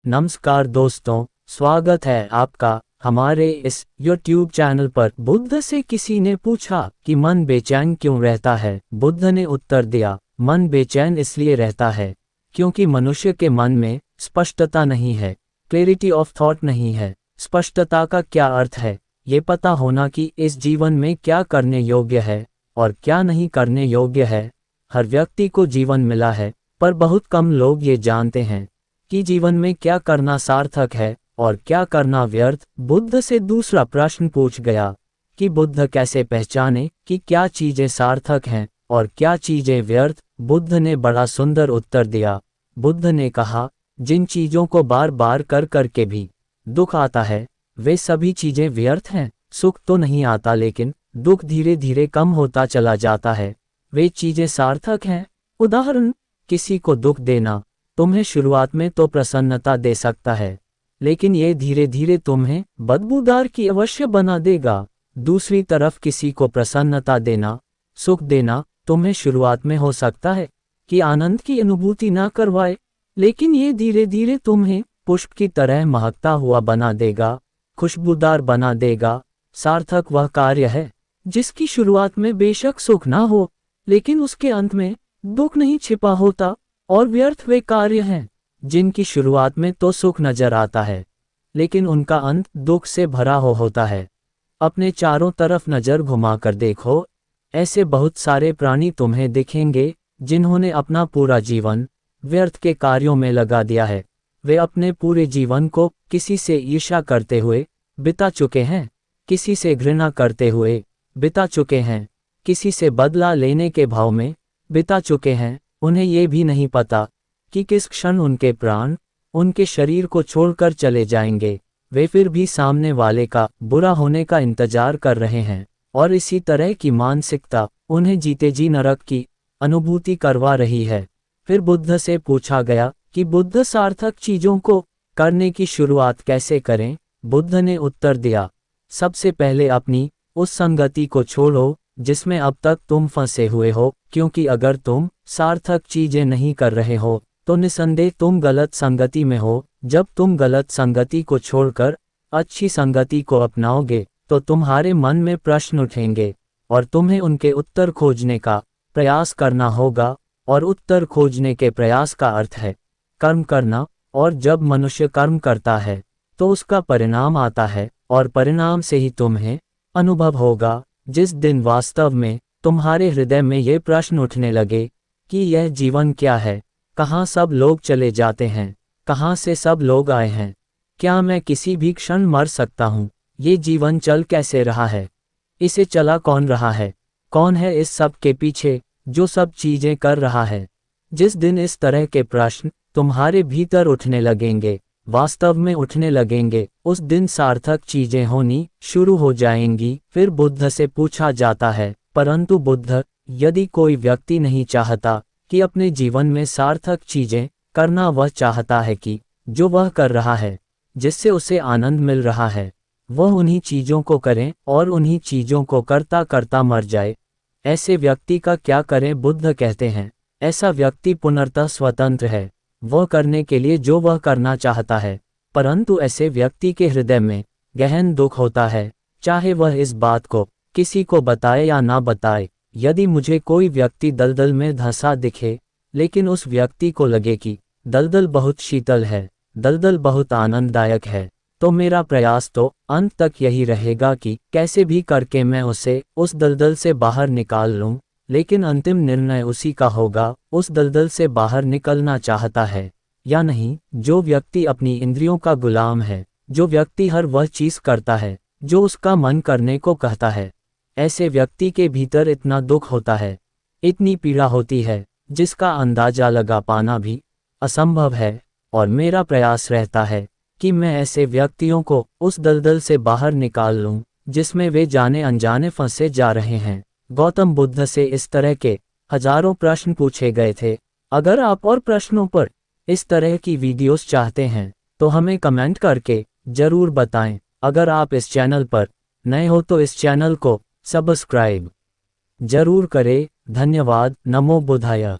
नमस्कार दोस्तों, स्वागत है आपका हमारे इस YouTube चैनल पर। बुद्ध से किसी ने पूछा कि मन बेचैन क्यों रहता है। बुद्ध ने उत्तर दिया, मन बेचैन इसलिए रहता है क्योंकि मनुष्य के मन में स्पष्टता नहीं है, क्लैरिटी ऑफ थॉट नहीं है। स्पष्टता का क्या अर्थ है? ये पता होना कि इस जीवन में क्या करने योग्य है और क्या नहीं करने योग्य है। हर व्यक्ति को जीवन मिला है, पर बहुत कम लोग ये जानते हैं कि जीवन में क्या करना सार्थक है और क्या करना व्यर्थ। बुद्ध से दूसरा प्रश्न पूछ गया कि बुद्ध कैसे पहचाने कि क्या चीजें सार्थक हैं और क्या चीजें व्यर्थ। बुद्ध ने बड़ा सुंदर उत्तर दिया। बुद्ध ने कहा, जिन चीजों को बार बार कर करके भी दुख आता है वे सभी चीजें व्यर्थ हैं। सुख तो नहीं आता, लेकिन दुख धीरे धीरे कम होता चला जाता है, वे चीजें सार्थक हैं। उदाहरण, किसी को दुख देना तुम्हें शुरुआत में तो प्रसन्नता दे सकता है, लेकिन ये धीरे धीरे तुम्हें बदबूदार की अवश्य बना देगा। दूसरी तरफ किसी को प्रसन्नता देना, सुख देना तुम्हें शुरुआत में हो सकता है कि आनंद की अनुभूति ना करवाए, लेकिन ये धीरे धीरे तुम्हें पुष्प की तरह महकता हुआ बना देगा, खुशबूदार बना देगा। सार्थक वह कार्य है जिसकी शुरुआत में बेशक सुख ना हो, लेकिन उसके अंत में दुख नहीं छिपा होता। और व्यर्थ वे कार्य हैं जिनकी शुरुआत में तो सुख नजर आता है, लेकिन उनका अंत दुख से भरा होता है। अपने चारों तरफ नजर घुमाकर देखो, ऐसे बहुत सारे प्राणी तुम्हें दिखेंगे जिन्होंने अपना पूरा जीवन व्यर्थ के कार्यों में लगा दिया है। वे अपने पूरे जीवन को किसी से ईर्ष्या करते हुए बिता चुके हैं, किसी से घृणा करते हुए बिता चुके हैं, किसी से बदला लेने के भाव में बिता चुके हैं। उन्हें ये भी नहीं पता कि किस क्षण उनके प्राण उनके शरीर को छोड़कर चले जाएंगे। वे फिर भी सामने वाले का बुरा होने का इंतजार कर रहे हैं, और इसी तरह की मानसिकता उन्हें जीते जी नरक की अनुभूति करवा रही है। फिर बुद्ध से पूछा गया कि बुद्ध सार्थक चीजों को करने की शुरुआत कैसे करें। बुद्ध ने उत्तर दिया, सबसे पहले अपनी उस संगति को छोड़ो जिसमें अब तक तुम फंसे हुए हो, क्योंकि अगर तुम सार्थक चीजें नहीं कर रहे हो तो निसंदेह तुम गलत संगति में हो। जब तुम गलत संगति को छोड़कर अच्छी संगति को अपनाओगे तो तुम्हारे मन में प्रश्न उठेंगे और तुम्हें उनके उत्तर खोजने का प्रयास करना होगा। और उत्तर खोजने के प्रयास का अर्थ है कर्म करना, और जब मनुष्य कर्म करता है तो उसका परिणाम आता है, और परिणाम से ही तुम्हें अनुभव होगा। जिस दिन वास्तव में तुम्हारे हृदय में ये प्रश्न उठने लगे कि यह जीवन क्या है, कहाँ सब लोग चले जाते हैं, कहाँ से सब लोग आए हैं, क्या मैं किसी भी क्षण मर सकता हूँ, ये जीवन चल कैसे रहा है, इसे चला कौन रहा है, कौन है इस सब के पीछे जो सब चीजें कर रहा है। जिस दिन इस तरह के प्रश्न तुम्हारे भीतर उठने लगेंगे, वास्तव में उठने लगेंगे, उस दिन सार्थक चीजें होनी शुरू हो जाएंगी। फिर बुद्ध से पूछा जाता है, परंतु बुद्ध, यदि कोई व्यक्ति नहीं चाहता कि अपने जीवन में सार्थक चीजें करना, वह चाहता है कि जो वह कर रहा है, जिससे उसे आनंद मिल रहा है, वह उन्हीं चीजों को करें और उन्हीं चीजों को करता करता मर जाए, ऐसे व्यक्ति का क्या करें? बुद्ध कहते हैं, ऐसा व्यक्ति पुनर्तः स्वतंत्र है, वह करने के लिए जो वह करना चाहता है, परंतु ऐसे व्यक्ति के हृदय में गहन दुख होता है, चाहे वह इस बात को किसी को बताए या ना बताए। यदि मुझे कोई व्यक्ति दलदल में धंसा दिखे, लेकिन उस व्यक्ति को लगे कि दलदल बहुत शीतल है, दलदल बहुत आनंददायक है, तो मेरा प्रयास तो अंत तक यही रहेगा कि कैसे भी करके मैं उसे उस दलदल से बाहर निकाल लूं। लेकिन अंतिम निर्णय उसी का होगा, उस दलदल से बाहर निकलना चाहता है या नहीं। जो व्यक्ति अपनी इंद्रियों का गुलाम है, जो व्यक्ति हर वह चीज करता है जो उसका मन करने को कहता है, ऐसे व्यक्ति के भीतर इतना दुख होता है, इतनी पीड़ा होती है, जिसका अंदाजा लगा पाना भी असंभव है। और मेरा प्रयास रहता है कि मैं ऐसे व्यक्तियों को उस दलदल से बाहर निकाल लूं जिसमें वे जाने अनजाने फंसे जा रहे हैं। गौतम बुद्ध से इस तरह के हजारों प्रश्न पूछे गए थे। अगर आप और प्रश्नों पर इस तरह की वीडियोस चाहते हैं तो हमें कमेंट करके जरूर बताएं। अगर आप इस चैनल पर नए हो तो इस चैनल को सब्सक्राइब जरूर करें। धन्यवाद। नमो बुद्धाय।